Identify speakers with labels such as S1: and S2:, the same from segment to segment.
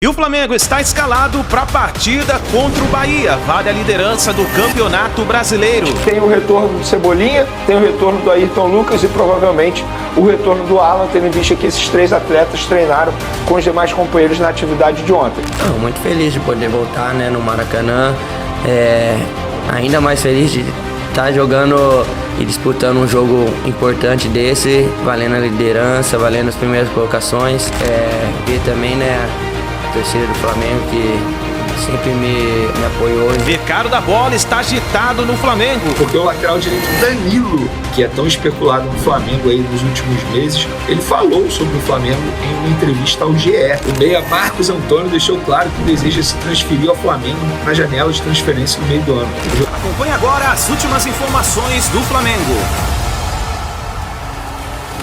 S1: E o Flamengo está escalado para a partida contra o Bahia. Vale a liderança do Campeonato Brasileiro.
S2: Tem o retorno do Cebolinha, tem o retorno do Ayrton Lucas e provavelmente o retorno do Alan, tendo em vista que esses três atletas treinaram com os demais companheiros na atividade de ontem.
S3: Muito feliz de poder voltar, no Maracanã. Ainda mais feliz de estar jogando e disputando um jogo importante desse, valendo a liderança, valendo as primeiras colocações. Ver também, a torcida do Flamengo que sempre me apoiou.
S1: O mercado da bola está agitado no Flamengo.
S4: Porque o lateral direito Danilo, que é tão especulado no Flamengo aí nos últimos meses, ele falou sobre o Flamengo em uma entrevista ao GE. O meia Marcos Antônio deixou claro que deseja se transferir ao Flamengo na janela de transferência no meio do ano.
S1: Acompanhe agora as últimas informações do Flamengo.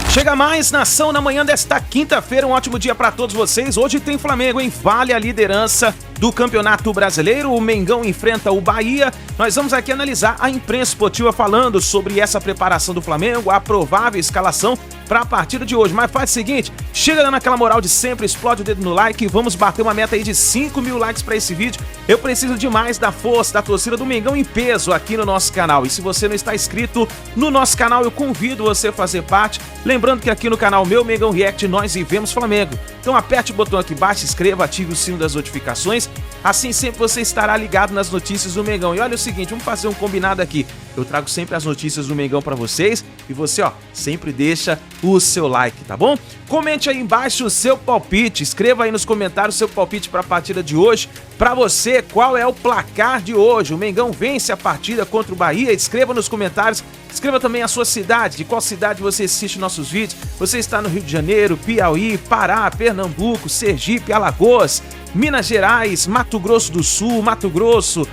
S1: Chega mais Nação na manhã desta quinta-feira, um ótimo dia para todos vocês. Hoje tem Flamengo, hein? Vale a liderança do Campeonato Brasileiro, o Mengão enfrenta o Bahia. Nós vamos aqui analisar a imprensa esportiva falando sobre essa preparação do Flamengo, a provável escalação para a partida de hoje. Mas faz o seguinte, chega dando aquela moral de sempre, explode o dedo no like e vamos bater uma meta aí de 5 mil likes para esse vídeo. Eu preciso demais da força da torcida do Mengão em peso aqui no nosso canal. E se você não está inscrito no nosso canal, eu convido você a fazer parte. Lembrando que aqui no canal Meu Mengão React nós vivemos Flamengo. Então aperte o botão aqui embaixo, se inscreva, ative o sino das notificações. Assim sempre você estará ligado nas notícias do Mengão. E olha o seguinte, vamos fazer um combinado aqui. Eu trago sempre as notícias do Mengão pra vocês e você, sempre deixa o seu like, tá bom? Comente aí embaixo o seu palpite, escreva aí nos comentários o seu palpite pra partida de hoje. Pra você, qual é o placar de hoje? O Mengão vence a partida contra o Bahia? Escreva nos comentários. Escreva também a sua cidade, de qual cidade você assiste nossos vídeos. Você está no Rio de Janeiro, Piauí, Pará, Pernambuco, Sergipe, Alagoas, Minas Gerais, Mato Grosso do Sul, Mato Grosso,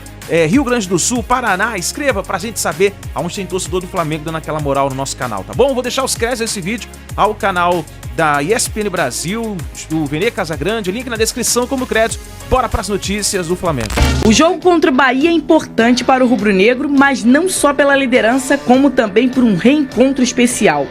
S1: Rio Grande do Sul, Paraná. Escreva pra gente saber aonde tem torcedor do Flamengo dando aquela moral no nosso canal, tá bom? Vou deixar os créditos desse vídeo ao canal da ESPN Brasil, do Vene Casagrande, link na descrição como crédito. Bora pras notícias do Flamengo.
S5: O jogo contra o Bahia é importante para o rubro-negro, mas não só pela liderança, como também por um reencontro especial.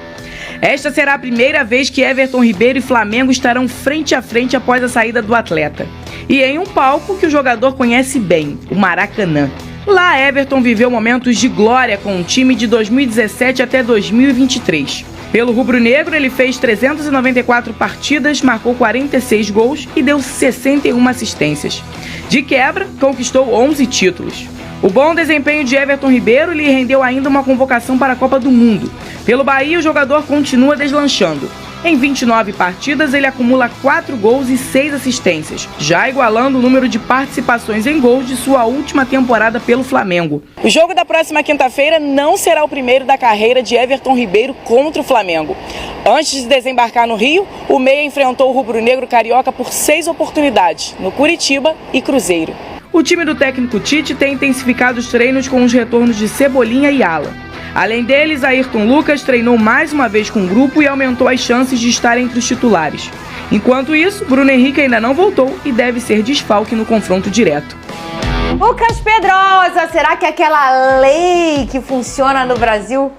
S5: Esta será a primeira vez que Everton Ribeiro e Flamengo estarão frente a frente após a saída do atleta. E em um palco que o jogador conhece bem, o Maracanã. Lá, Everton viveu momentos de glória com o time de 2017 até 2023. Pelo rubro-negro, ele fez 394 partidas, marcou 46 gols e deu 61 assistências. De quebra, conquistou 11 títulos. O bom desempenho de Everton Ribeiro lhe rendeu ainda uma convocação para a Copa do Mundo. Pelo Bahia, o jogador continua deslanchando. Em 29 partidas, ele acumula 4 gols e 6 assistências, já igualando o número de participações em gols de sua última temporada pelo Flamengo. O jogo da próxima quinta-feira não será o primeiro da carreira de Everton Ribeiro contra o Flamengo. Antes de desembarcar no Rio, o meia enfrentou o rubro-negro carioca por 6 oportunidades, no Curitiba e Cruzeiro. O time do técnico Tite tem intensificado os treinos com os retornos de Cebolinha e Alan. Além deles, Ayrton Lucas treinou mais uma vez com o grupo e aumentou as chances de estar entre os titulares. Enquanto isso, Bruno Henrique ainda não voltou e deve ser desfalque no confronto direto.
S6: Lucas Pedrosa, será que aquela lei que funciona no Brasil...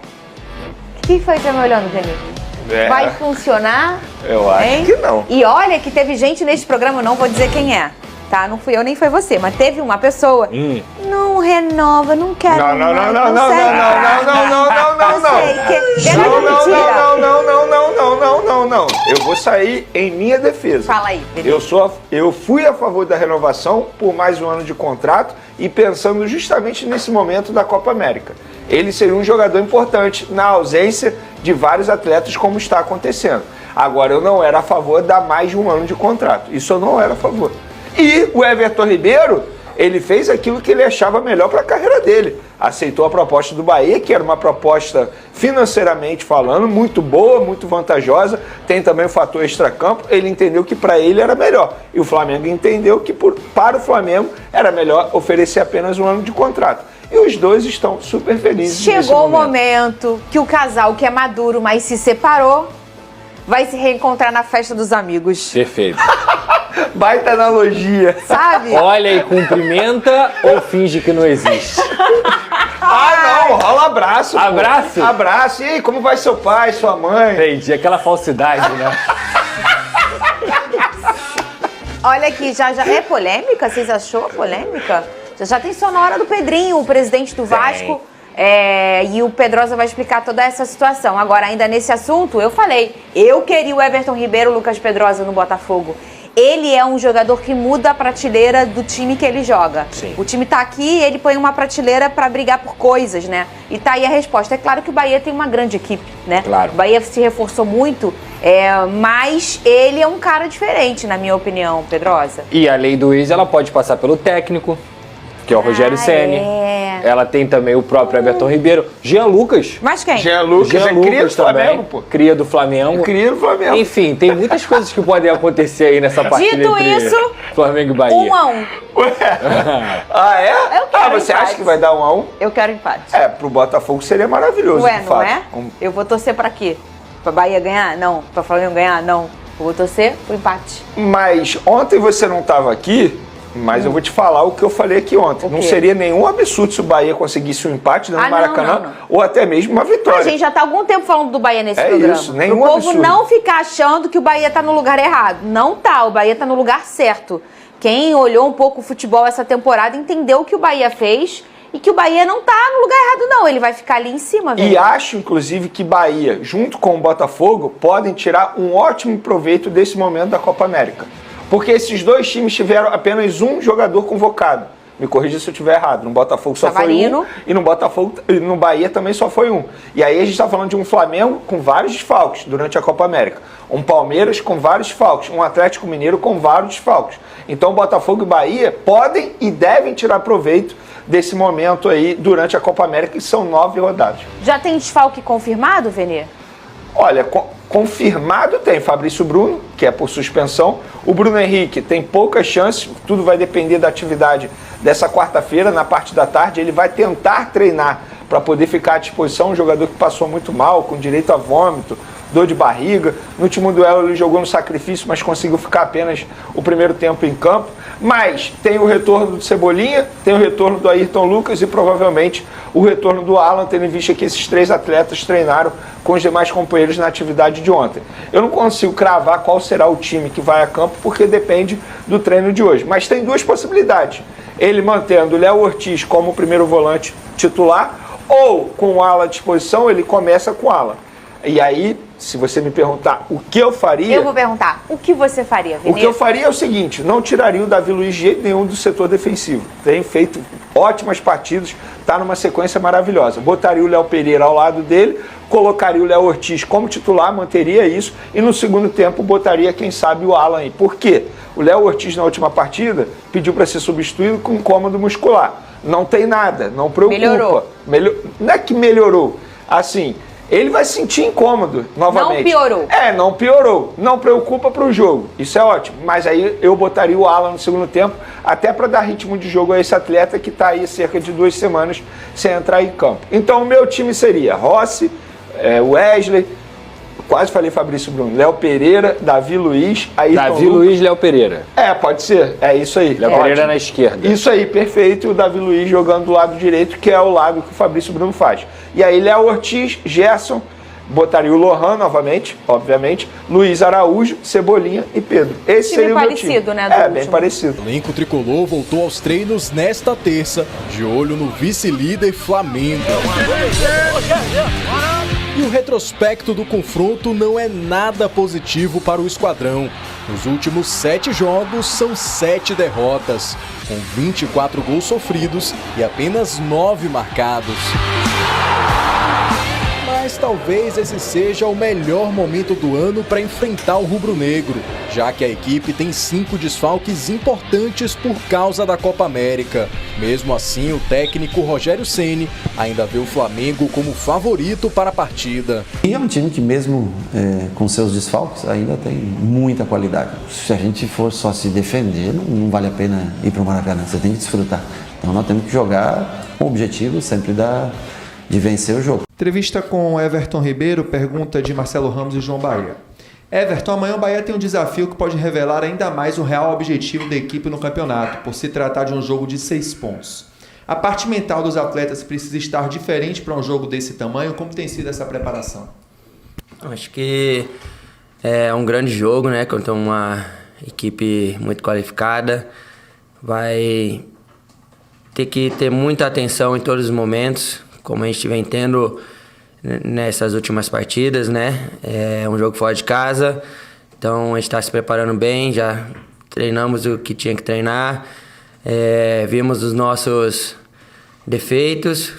S6: O que foi que tá me olhando, Felipe? Vai funcionar?
S2: Eu acho que não.
S6: E olha que teve gente neste programa, eu não vou dizer quem é. Tá? Não fui eu nem foi você, mas teve uma pessoa. Não renova, não quero.
S2: Não. Eu vou sair em minha defesa.
S6: Fala aí, bebê.
S2: Eu fui a favor da renovação por mais um ano de contrato e pensando justamente nesse momento da Copa América. Ele seria um jogador importante na ausência de vários atletas, como está acontecendo. Agora, eu não era a favor de dar mais de um ano de contrato. Isso eu não era a favor. E o Everton Ribeiro, ele fez aquilo que ele achava melhor para a carreira dele. Aceitou a proposta do Bahia, que era uma proposta financeiramente falando, muito boa, muito vantajosa. Tem também o fator extracampo. Ele entendeu que para ele era melhor. E o Flamengo entendeu que para o Flamengo era melhor oferecer apenas um ano de contrato. E os dois estão super felizes.
S6: Chegou o momento que o casal que é maduro, mas se separou, vai se reencontrar na festa dos amigos.
S7: Perfeito.
S2: Baita analogia.
S6: Sabe?
S7: Olha e cumprimenta ou finge que não existe?
S2: Não, rola abraço.
S7: Abraço?
S2: Pô. Abraço. E aí, como vai seu pai, sua mãe?
S7: Entendi, aquela falsidade, né?
S6: Olha aqui, já é polêmica? Vocês achou polêmica? Já tem só na hora do Pedrinho, o presidente do Vasco. E o Pedrosa vai explicar toda essa situação. Agora, ainda nesse assunto, eu falei, eu queria o Everton Ribeiro, o Lucas Pedrosa no Botafogo. Ele é um jogador que muda a prateleira do time que ele joga.
S2: Sim.
S6: O time tá aqui, ele põe uma prateleira pra brigar por coisas, né? E tá aí a resposta. É claro que o Bahia tem uma grande equipe, né?
S2: Claro.
S6: O Bahia se reforçou muito, mas ele é um cara diferente, na minha opinião, Pedrosa.
S7: E a lei do ex, ela pode passar pelo técnico, que é o Rogério Ceni. Ela tem também o próprio Everton Ribeiro. Jean Lucas.
S6: Mas quem?
S2: Jean Lucas é cria do Flamengo, pô.
S7: Cria do Flamengo.
S2: Cria do Flamengo.
S7: Enfim, tem muitas coisas que podem acontecer aí nessa partida
S6: Dito
S7: entre
S6: isso,
S7: Flamengo e Bahia.
S6: 1-1.
S2: Ah, é?
S6: Eu quero
S2: Você
S6: empate.
S2: acha que vai dar 1-1?
S6: Eu quero empate.
S2: Pro Botafogo seria maravilhoso,
S6: Ué,
S2: de
S6: não
S2: fato.
S6: é? Eu vou torcer pra quê? Pra Bahia ganhar? Não. Pra Flamengo ganhar? Não. Eu vou torcer pro empate.
S2: Mas ontem você não estava aqui, mas eu vou te falar o que eu falei aqui ontem.
S6: O
S2: Não
S6: quê?
S2: seria nenhum absurdo se o Bahia conseguisse um empate no Maracanã,
S6: não.
S2: ou até mesmo uma vitória.
S6: A gente já tá há algum tempo falando do Bahia nesse
S2: É
S6: programa.
S2: isso, nenhum
S6: o povo
S2: absurdo.
S6: não ficar achando que o Bahia tá no lugar errado. Não tá, o Bahia tá no lugar certo. Quem olhou um pouco o futebol essa temporada entendeu o que o Bahia fez e que o Bahia não tá no lugar errado, não. Ele vai ficar ali em cima, velho.
S2: E acho, inclusive, que Bahia, junto com o Botafogo, podem tirar um ótimo proveito desse momento da Copa América. Porque esses dois times tiveram apenas um jogador convocado. Me corrija se eu estiver errado. No Botafogo só
S6: Savarino.
S2: foi um. E no Bahia também só foi um. E aí a gente está falando de um Flamengo com vários desfalques durante a Copa América. Um Palmeiras com vários desfalques. Um Atlético Mineiro com vários desfalques. Então Botafogo e Bahia podem e devem tirar proveito desse momento aí durante a Copa América, que são 9 rodadas.
S6: Já tem desfalque confirmado, Venê?
S2: Olha, confirmado tem Fabrício Bruno, que é por suspensão. O Bruno Henrique tem poucas chances, tudo vai depender da atividade dessa quarta-feira, na parte da tarde. Ele vai tentar treinar para poder ficar à disposição. Um jogador que passou muito mal, com direito a vômito, dor de barriga. No último duelo ele jogou no sacrifício, mas conseguiu ficar apenas o primeiro tempo em campo. Mas tem o retorno do Cebolinha, tem o retorno do Ayrton Lucas e provavelmente o retorno do Alan, tendo em vista que esses 3 atletas treinaram com os demais companheiros na atividade de ontem. Eu não consigo cravar qual será o time que vai a campo, porque depende do treino de hoje. Mas tem 2 possibilidades. Ele mantendo o Léo Ortiz como primeiro volante titular, ou com o Alan à disposição, ele começa com o Alan. E aí, se você me perguntar o que eu faria...
S6: Eu vou perguntar, o que você faria, Venê?
S2: O que eu faria é o seguinte, não tiraria o Davi Luiz de jeito nenhum do setor defensivo. Tem feito ótimas partidas, está numa sequência maravilhosa. Botaria o Léo Pereira ao lado dele, colocaria o Léo Ortiz como titular, manteria isso, e no segundo tempo botaria, quem sabe, o Alan aí. Por quê? O Léo Ortiz, na última partida, pediu para ser substituído com incômodo muscular. Não tem nada, não preocupa.
S6: Melhorou.
S2: Não é que melhorou, assim... Ele vai se sentir incômodo novamente.
S6: Não piorou.
S2: Não piorou. Não preocupa para o jogo. Isso é ótimo. Mas aí eu botaria o Alan no segundo tempo, até para dar ritmo de jogo a esse atleta que está aí cerca de 2 semanas sem entrar em campo. Então o meu time seria Rossi, Wesley, quase falei Fabrício Bruno, Léo Pereira, Davi Luiz, Ayrton
S7: Davi
S2: Lucas.
S7: Luiz, Léo Pereira.
S2: Pode ser. É isso aí.
S7: Léo Pereira na esquerda.
S2: Isso aí, perfeito. E o Davi Luiz jogando do lado direito, que é o lado que o Fabrício Bruno faz. E aí Léo Ortiz, Gerson, botaria o Lohan novamente, obviamente, Luiz Araújo, Cebolinha e Pedro. Esse seria o meu time.
S6: Parecido, né, do
S2: bem
S6: último.
S2: parecido.
S8: O elenco tricolor voltou aos treinos nesta terça, de olho no vice-líder Flamengo. E o retrospecto do confronto não é nada positivo para o esquadrão. Nos últimos 7 jogos, são 7 derrotas, com 24 gols sofridos e apenas 9 marcados. Mas talvez esse seja o melhor momento do ano para enfrentar o rubro-negro, já que a equipe tem 5 desfalques importantes por causa da Copa América. Mesmo assim, o técnico Rogério Ceni ainda vê o Flamengo como favorito para a partida.
S9: E é um time que mesmo com seus desfalques ainda tem muita qualidade. Se a gente for só se defender, não vale a pena ir para o Maracanã, você tem que desfrutar. Então nós temos que jogar com o objetivo sempre de vencer o jogo.
S10: Entrevista com Everton Ribeiro, pergunta de Marcelo Ramos e João Bahia. Everton, amanhã o Bahia tem um desafio que pode revelar ainda mais o real objetivo da equipe no campeonato, por se tratar de um jogo de 6 pontos. A parte mental dos atletas precisa estar diferente para um jogo desse tamanho? Como tem sido essa preparação?
S3: Acho que é um grande jogo, né? Contra uma equipe muito qualificada, vai ter que ter muita atenção em todos os momentos, como a gente vem tendo nessas últimas partidas, né? É um jogo fora de casa, então a gente está se preparando bem, já treinamos o que tinha que treinar, vimos os nossos defeitos,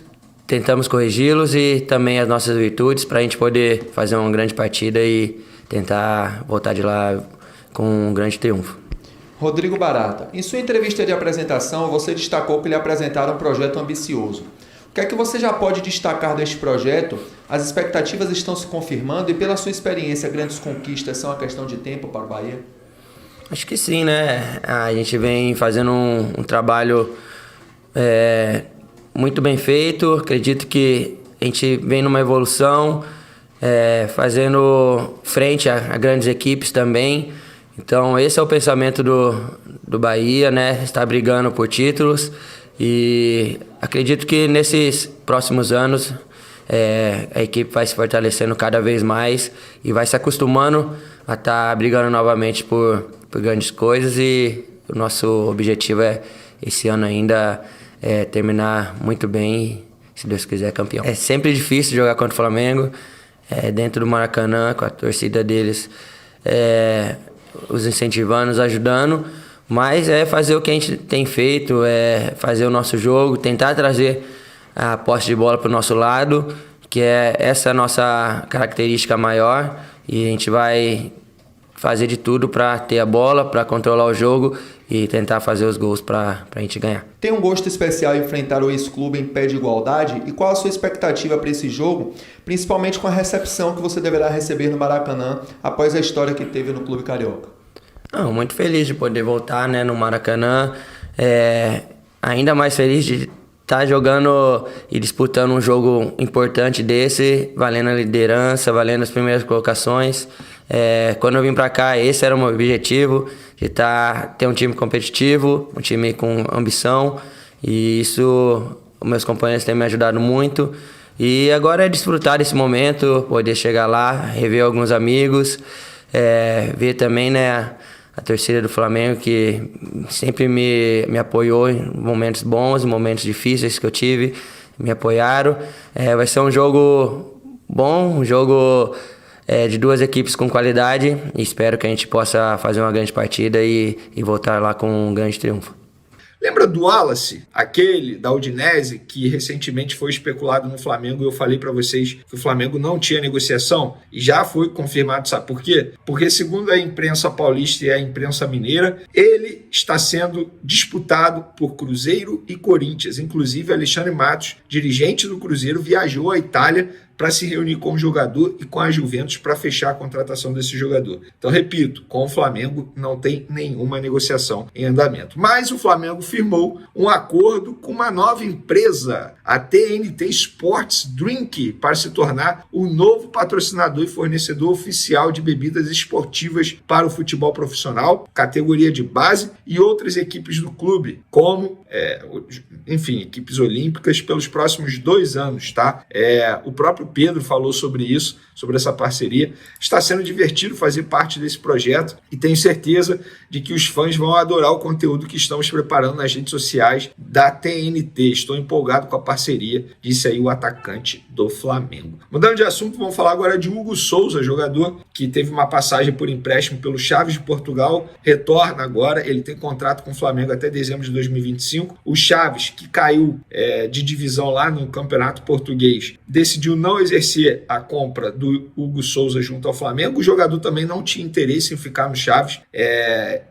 S3: tentamos corrigi-los e também as nossas virtudes para a gente poder fazer uma grande partida e tentar voltar de lá com um grande triunfo.
S10: Rodrigo Barata, em sua entrevista de apresentação, você destacou que lhe apresentaram um projeto ambicioso. O que é que você já pode destacar deste projeto? As expectativas estão se confirmando e, pela sua experiência, grandes conquistas são uma questão de tempo para o Bahia?
S3: Acho que sim, né? A gente vem fazendo um trabalho muito bem feito. Acredito que a gente vem numa evolução, fazendo frente a grandes equipes também. Então esse é o pensamento do Bahia, né? Está brigando por títulos e acredito que nesses próximos anos a equipe vai se fortalecendo cada vez mais e vai se acostumando a estar brigando novamente por grandes coisas, e o nosso objetivo esse ano ainda terminar muito bem e, se Deus quiser, campeão. É sempre difícil jogar contra o Flamengo, dentro do Maracanã, com a torcida deles os incentivando, nos ajudando, mas fazer o que a gente tem feito, fazer o nosso jogo, tentar trazer a posse de bola para o nosso lado, que é essa a nossa característica maior, e a gente vai fazer de tudo para ter a bola, para controlar o jogo e tentar fazer os gols para a gente ganhar.
S10: Tem um gosto especial enfrentar o ex-clube em pé de igualdade, e qual a sua expectativa para esse jogo, principalmente com a recepção que você deverá receber no Maracanã após a história que teve no Clube Carioca?
S3: Muito feliz de poder voltar, né, no Maracanã, ainda mais feliz de estar jogando e disputando um jogo importante desse, valendo a liderança, valendo as primeiras colocações. Quando eu vim para cá, esse era o meu objetivo, de ter um time competitivo, um time com ambição, e isso os meus companheiros têm me ajudado muito. E agora é desfrutar desse momento, poder chegar lá, rever alguns amigos, ver também, né, a torcida do Flamengo, que sempre me apoiou em momentos bons, em momentos difíceis que eu tive, me apoiaram. Vai ser um jogo bom, um jogo de duas equipes com qualidade, e espero que a gente possa fazer uma grande partida e voltar lá com um grande triunfo.
S4: Lembra do Wallace, aquele da Udinese, que recentemente foi especulado no Flamengo, e eu falei para vocês que o Flamengo não tinha negociação, e já foi confirmado, sabe por quê? Porque, segundo a imprensa paulista e a imprensa mineira, ele está sendo disputado por Cruzeiro e Corinthians. Inclusive, Alexandre Matos, dirigente do Cruzeiro, viajou à Itália para se reunir com o jogador e com a Juventus para fechar a contratação desse jogador. Então, repito, com o Flamengo não tem nenhuma negociação em andamento. Mas o Flamengo firmou um acordo com uma nova empresa, a TNT Sports Drink, para se tornar o novo patrocinador e fornecedor oficial de bebidas esportivas para o futebol profissional, categoria de base e outras equipes do clube, como, equipes olímpicas pelos próximos 2 anos, tá? O próprio Pedro falou sobre isso, sobre essa parceria. Está sendo divertido fazer parte desse projeto e tenho certeza de que os fãs vão adorar o conteúdo que estamos preparando nas redes sociais da TNT. Estou empolgado com a parceria, disse aí o atacante do Flamengo. Mudando de assunto, vamos falar agora de Hugo Souza, jogador que teve uma passagem por empréstimo pelo Chaves de Portugal, retorna agora, ele tem contrato com o Flamengo até dezembro de 2025. O Chaves, que caiu de divisão lá no Campeonato Português, decidiu não exercer a compra do Hugo Souza junto ao Flamengo. O jogador também não tinha interesse em ficar no Chaves,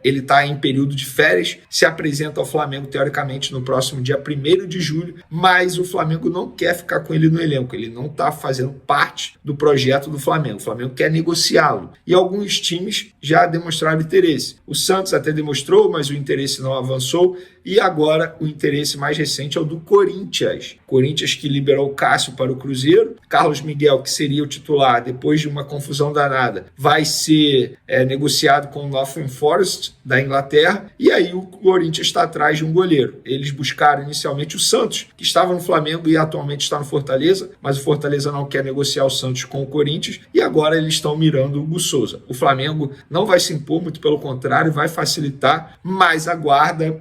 S4: ele está em período de férias, se apresenta ao Flamengo teoricamente no próximo dia 1º de julho, mas o Flamengo não quer ficar com ele no elenco, ele não está fazendo parte do projeto do Flamengo. O Flamengo quer negociá-lo e alguns times já demonstraram interesse. O Santos até demonstrou, mas o interesse não avançou, e agora o interesse mais recente é o do Corinthians. Corinthians, que liberou o Cássio para o Cruzeiro. Carlos Miguel, que seria o titular, depois de uma confusão danada, vai ser negociado com o Nottingham Forest da Inglaterra, e aí o Corinthians está atrás de um goleiro. Eles buscaram inicialmente o Santos, que estava no Flamengo e atualmente está no Fortaleza, mas o Fortaleza não quer negociar o Santos com o Corinthians, e agora eles estão mirando o Hugo Souza. O Flamengo não vai se impor, muito pelo contrário, vai facilitar, mas aguarda,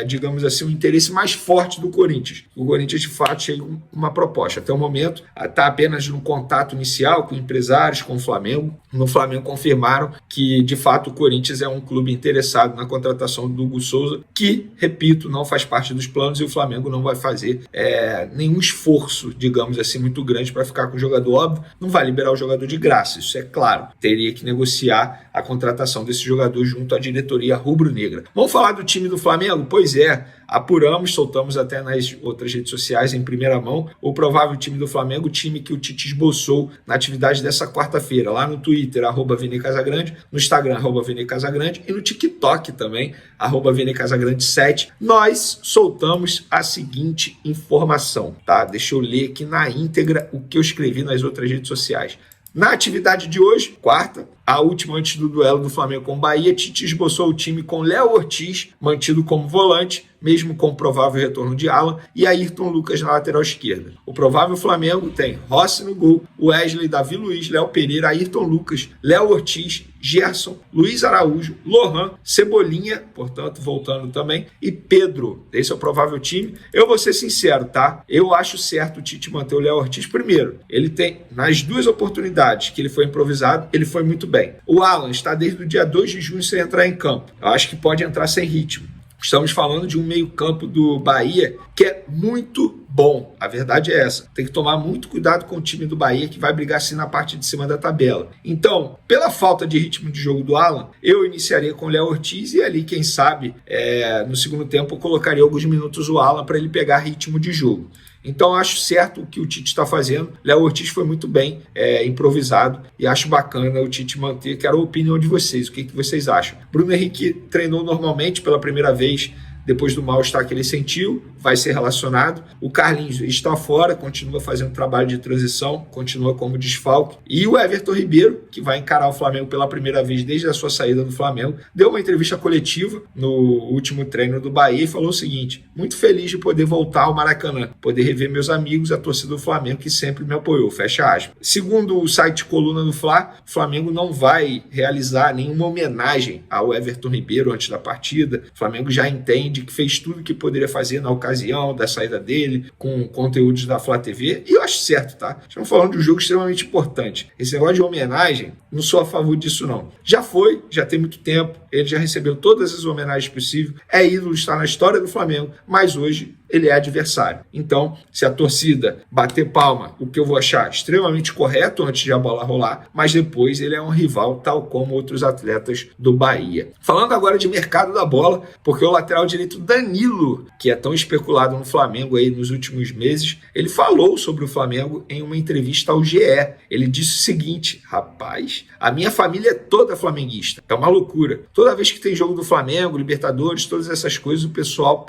S4: digamos assim, um interesse mais forte do Corinthians. O Corinthians, de fato, chega com uma proposta. Até o momento, está apenas no contato inicial com empresários, com o Flamengo. No Flamengo confirmaram que, de fato, o Corinthians é um clube interessado na contratação do Hugo Souza, que, repito, não faz parte dos planos, e o Flamengo não vai fazer nenhum esforço, digamos assim, muito grande para ficar com o jogador. Óbvio, não vai liberar o jogador de graça, isso é claro. Teria que negociar a contratação desse jogador junto à diretoria rubro-negra. Vamos falar do time do Flamengo? Pois é, apuramos, soltamos até nas outras redes sociais em primeira mão o provável time do Flamengo, o time que o Tite esboçou na atividade dessa quarta-feira, lá no Twitter, @ViniCasagrande, no Instagram, @ViniCasagrande, e no TikTok também, @ViniCasagrande7. Nós soltamos a seguinte informação, tá? Deixa eu ler aqui na íntegra o que eu escrevi nas outras redes sociais. Na atividade de hoje, quarta, a última antes do duelo do Flamengo com o Bahia, Tite esboçou o time com Léo Ortiz, mantido como volante, mesmo com o provável retorno de Alan, e Ayrton Lucas na lateral esquerda. O provável Flamengo tem Rossi no gol, Wesley, Davi Luiz, Léo Pereira, Ayrton Lucas, Léo Ortiz, Gerson, Luiz Araújo, Lohan, Cebolinha, portanto, voltando também, e Pedro. Esse é o provável time. Eu vou ser sincero, tá? Eu acho certo o Tite manter o Léo Ortiz primeiro. Ele tem, nas duas oportunidades que ele foi improvisado, ele foi muito bem. O Alan está desde o dia 2 de junho sem entrar em campo. Eu acho que pode entrar sem ritmo. Estamos falando de um meio-campo do Bahia que é muito bom. A verdade é essa. Tem que tomar muito cuidado com o time do Bahia, que vai brigar assim na parte de cima da tabela. Então, pela falta de ritmo de jogo do Alan, eu iniciaria com o Léo Ortiz e ali, quem sabe, no segundo tempo, eu colocaria alguns minutos o Alan para ele pegar ritmo de jogo. Então, acho certo o que o Tite está fazendo. Léo Ortiz foi muito bem improvisado e acho bacana o Tite manter. Quero a opinião de vocês. O que vocês acham? Bruno Henrique treinou normalmente pela primeira vez depois do mal-estar que ele sentiu, vai ser relacionado. O Carlinhos está fora, continua fazendo trabalho de transição, continua como desfalque. E o Everton Ribeiro, que vai encarar o Flamengo pela primeira vez desde a sua saída do Flamengo, deu uma entrevista coletiva no último treino do Bahia e falou o seguinte: muito feliz de poder voltar ao Maracanã, poder rever meus amigos, a torcida do Flamengo que sempre me apoiou, fecha aspas. Segundo o site Coluna do Fla, o Flamengo não vai realizar nenhuma homenagem ao Everton Ribeiro antes da partida. O Flamengo já entende que fez tudo o que poderia fazer na ocasião da saída dele, com conteúdos da Flá TV, e eu acho certo, tá? Estamos falando de um jogo extremamente importante. Esse negócio de homenagem, não sou a favor disso, não. Já foi, já tem muito tempo, ele já recebeu todas as homenagens possíveis, é ídolo, está na história do Flamengo, mas hoje ele é adversário. Então, se a torcida bater palma, o que eu vou achar extremamente correto antes de a bola rolar, mas depois ele é um rival, tal como outros atletas do Bahia. Falando agora de mercado da bola, porque o lateral direito Danilo, que é tão especulado no Flamengo aí nos últimos meses, ele falou sobre o Flamengo em uma entrevista ao GE. Ele disse o seguinte: rapaz, a minha família é toda flamenguista. É uma loucura. Toda vez que tem jogo do Flamengo, Libertadores, todas essas coisas, o pessoal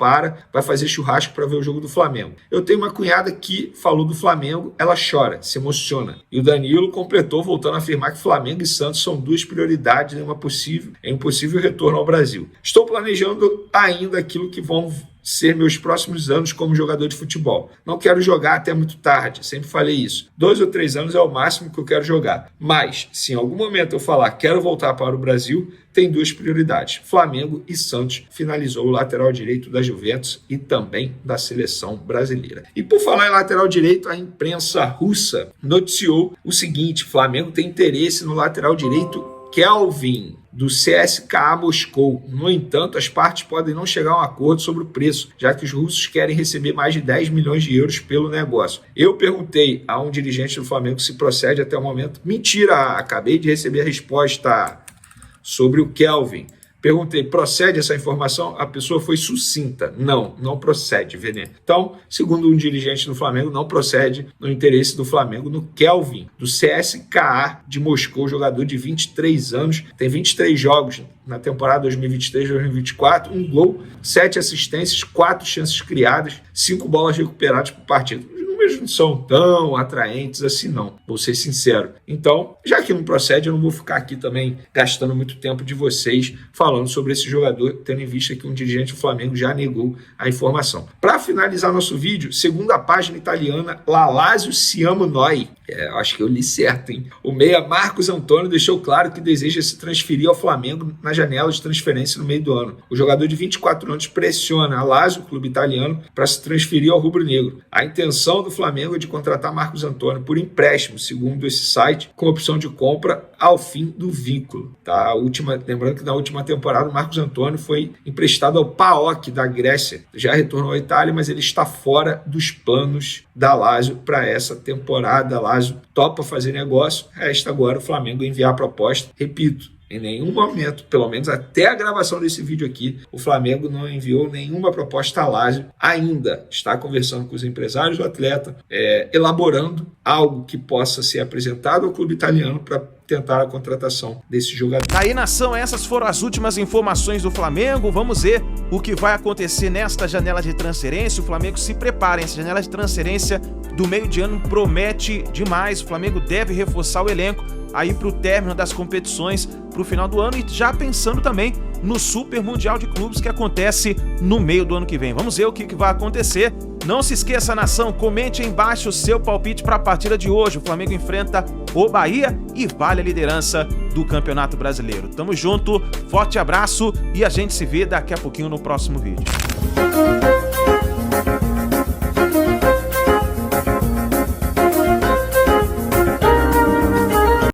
S4: vai fazer churrasco para ver o jogo do Flamengo. Eu tenho uma cunhada que falou do Flamengo, ela chora, se emociona. E o Danilo completou, voltando a afirmar que Flamengo e Santos são duas prioridades em um possível retorno ao Brasil. Estou planejando ainda aquilo que vão ser meus próximos anos como jogador de futebol. Não quero jogar até muito tarde, sempre falei isso. 2 ou 3 anos é o máximo que eu quero jogar. Mas, se em algum momento eu falar quero voltar para o Brasil, tem duas prioridades: Flamengo e Santos. Finalizou o lateral direito da Juventus e também da seleção brasileira. E por falar em lateral direito, a imprensa russa noticiou o seguinte: Flamengo tem interesse no lateral direito Kelvin, do CSKA Moscou. No entanto, as partes podem não chegar a um acordo sobre o preço, já que os russos querem receber mais de 10 milhões de euros pelo negócio. Eu perguntei a um dirigente do Flamengo se procede até o momento. Mentira, acabei de receber a resposta sobre o Kelvin. Perguntei, procede essa informação? A pessoa foi sucinta. Não procede, Venê. Então, segundo um dirigente do Flamengo, não procede no interesse do Flamengo no Kelvin, do CSKA de Moscou, jogador de 23 anos, tem 23 jogos na temporada 2023-2024, 1 gol, 7 assistências, 4 chances criadas, 5 bolas recuperadas por partida. números não são tão atraentes assim não, vou ser sincero. Então, já que não procede, eu não vou ficar aqui também gastando muito tempo de vocês falando sobre esse jogador, tendo em vista que um dirigente do Flamengo já negou a informação. Para finalizar nosso vídeo, segundo a página italiana La Lazio Siamo Noi, acho que eu li certo, hein? O meia Marcos Antônio deixou claro que deseja se transferir ao Flamengo na janela de transferência no meio do ano. O jogador de 24 anos pressiona a Lazio, o clube italiano, para se transferir ao rubro-negro. A intenção do Flamengo é de contratar Marcos Antônio por empréstimo, segundo esse site, com opção de compra ao fim do vínculo. Tá? Lembrando que na última temporada o Marcos Antônio foi emprestado ao PAOK da Grécia. Já retornou à Itália, mas ele está fora dos planos da Lazio para essa temporada. A Lazio topa fazer negócio, resta agora o Flamengo enviar a proposta. Repito, em nenhum momento, pelo menos até a gravação desse vídeo aqui, o Flamengo não enviou nenhuma proposta à Lazio ainda. Está conversando com os empresários do atleta, elaborando algo que possa ser apresentado ao clube italiano para tentar a contratação desse jogador.
S1: Aí, nação, essas foram as últimas informações do Flamengo. Vamos ver o que vai acontecer nesta janela de transferência. O Flamengo se prepara, essa janela de transferência do meio de ano promete demais. O Flamengo deve reforçar o elenco aí para o término das competições, para o final do ano, e já pensando também no Super Mundial de Clubes que acontece no meio do ano que vem. Vamos ver o que vai acontecer. Não se esqueça, nação, comente aí embaixo o seu palpite para a partida de hoje. O Flamengo enfrenta o Bahia e vale a liderança do Campeonato Brasileiro. Tamo junto, forte abraço e a gente se vê daqui a pouquinho no próximo vídeo.